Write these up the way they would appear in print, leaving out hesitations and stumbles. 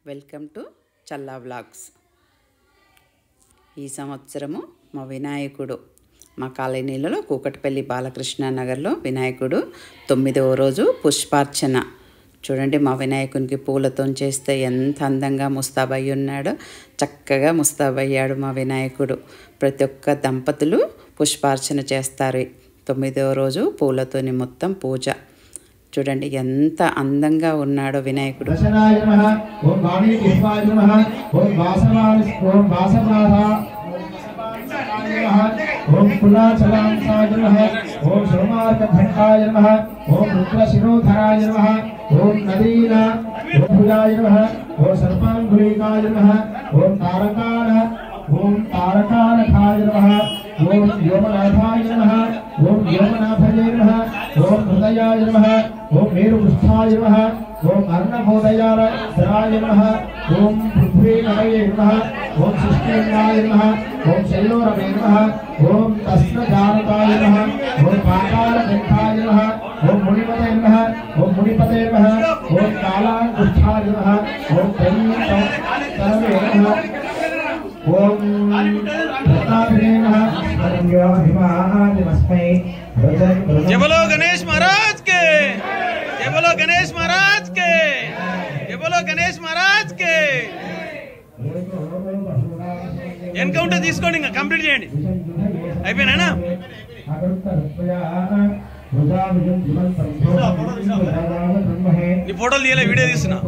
Welcome to Challa vlogs. ఈ సంవత్సరము మా వినాయకుడు మా కాలనీలలో కూకట్పల్లి బాలకృష్ణ నగర్లో వినాయకుడు 9వ రోజు పుష్పార్చన. చూడండి, మా వినాయకునికి పూలతో చేస్తే ఎంత అందంగా ముస్తాబయ్యి ఉన్నాడో. చక్కగా ముస్తాబయ్యాడు మా వినాయకుడు. ప్రతి ఒక్క దంపతులు పుష్పార్చన చేస్తారు. 9వ రోజు పూలతోని మొత్తం పూజ. చూడండి ఎంత అందంగా ఉన్నాడో వినాయకుడు. ఓం కులాచలాంసాయ నమః, ఓం శోమార్కఘంటాయ నమః, ఓం రుద్రశిరోధరాయ నమః, ఓం నదీనాభుజాయ నమః, ఓం సర్పాంగుళీకాయ నమః, ఓం తారకానఖాయ నమః, ఓం వ్యోమనాథాయ నమః, ఓం వ్యోమనాథయే నమః, ఓం హృదయాయ నమః, ఓం మేరుపృష్ఠాయ నమః, ఓం అర్ణభోదయాయ నమః, ఓం పృథ్వీనవయే నమః, ఓం సృష్టిలింగాయ నమః, ఓం శైలోరవే నమః, ఓం తస్మజానకాయ నమః, ఓం పాతాళకంఠాయ నమః, ఓం మునిపదే నమః, ఓం మునిపదే నమః, ఓం కాలాంగుష్ఠాయ నమః, ఓం తరవే నమః, ఓం ప్రతాపే నమః. जय बोलो गणेश महाराज के, जय बोलो गणेश महाराज के, जय बोलो गणेश महाराज के. ఎన్కౌంటర్ తీసుకోండి, ఇంకా కంప్లీట్ చేయండి. అయిపోయినా ఈ ఫోటోలు తీయలే, వీడియో తీస్తున్నా.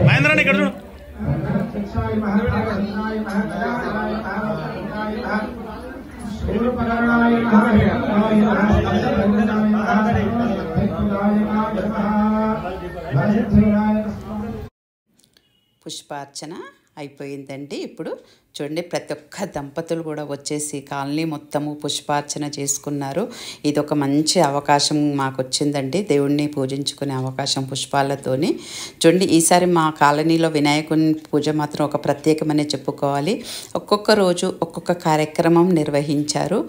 మహేంద్ర ఇక్కడ చూడు. పుష్పార్చన అయిపోయిందండి. ఇప్పుడు చూడండి, ప్రతి ఒక్క దంపతులు కూడా వచ్చేసి కాలనీ మొత్తము పుష్పార్చన చేసుకున్నారు. ఇది ఒక మంచి అవకాశం మాకు వచ్చిందండి, దేవుణ్ణి పూజించుకునే అవకాశం పుష్పాలతోని. చూడండి, ఈసారి మా కాలనీలో వినాయకుని పూజ మాత్రం ఒక ప్రత్యేకమనే చెప్పుకోవాలి. ఒక్కొక్క రోజు ఒక్కొక్క కార్యక్రమం నిర్వహించారు.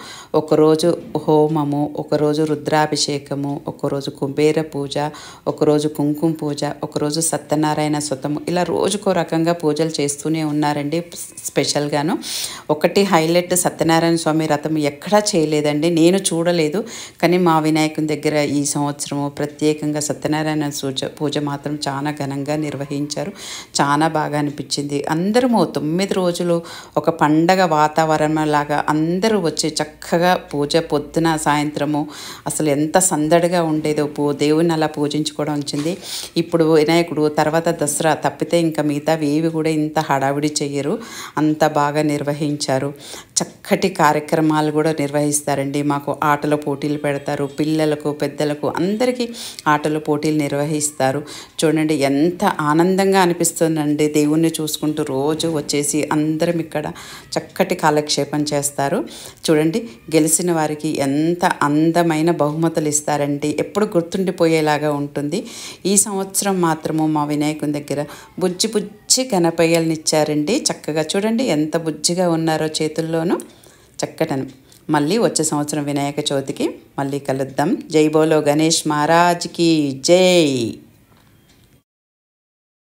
ఒకరోజు హోమము, ఒకరోజు రుద్రాభిషేకము, ఒకరోజు కుబేర పూజ, ఒకరోజు కుంకుమ పూజ, ఒకరోజు సత్యనారాయణ వ్రతము, ఇలా రోజుకో రకంగా పూజలు చేస్తూనే ఉన్నారండి. స్పెషల్గాను ఒకటి హైలైట్, సత్యనారాయణ స్వామి వ్రతం ఎక్కడా చేయలేదండి, నేను చూడలేదు. కానీ మా వినాయకుని దగ్గర ఈ సంవత్సరము ప్రత్యేకంగా సత్యనారాయణ పూజ మాత్రం చాలా ఘనంగా నిర్వహించారు. చాలా బాగా అనిపించింది. అందరము 9 రోజులు ఒక పండగ వాతావరణం లాగా అందరూ వచ్చి చక్కగా పూజ పొద్దున సాయంత్రము అసలు ఎంత సందడిగా ఉండేదో. దేవుని అలా పూజించుకోవడం వచ్చింది. ఇప్పుడు వినాయకుడు తర్వాత దసరా తప్పితే ఇంకా మిగతావి ఏవి కూడా ఇంత హడావిడి చెయ్యరు, అంత బాగా నిర్వహించారు. చక్కటి కార్యక్రమాలు కూడా నిర్వహిస్తారండి. మాకు ఆటల పోటీలు పెడతారు, పిల్లలకు పెద్దలకు అందరికీ ఆటల పోటీలు నిర్వహిస్తారు. చూడండి ఎంత ఆనందంగా అనిపిస్తుందండి. దేవుణ్ణి చూసుకుంటూ రోజు వచ్చేసి అందరం ఇక్కడ చక్కటి కాలక్షేపం చేస్తారు. చూడండి, గెలిచిన వారికి ఎంత అందమైన బహుమతులు ఇస్తారండి, ఎప్పుడు గుర్తుండిపోయేలాగా ఉంటుంది. ఈ సంవత్సరం మాత్రము మా వినాయకుని దగ్గర బుజ్జి గణపయ్యల్ని ఇచ్చారండి. చక్కగా చూడండి ఎంత బుజ్జిగా ఉన్నారో చేతుల్లోనూ. చక్కటను మళ్ళీ వచ్చే సంవత్సరం వినాయక చవితికి మళ్ళీ కలుద్దాం. జై బోలో గణేష్ మహారాజ్కి జై.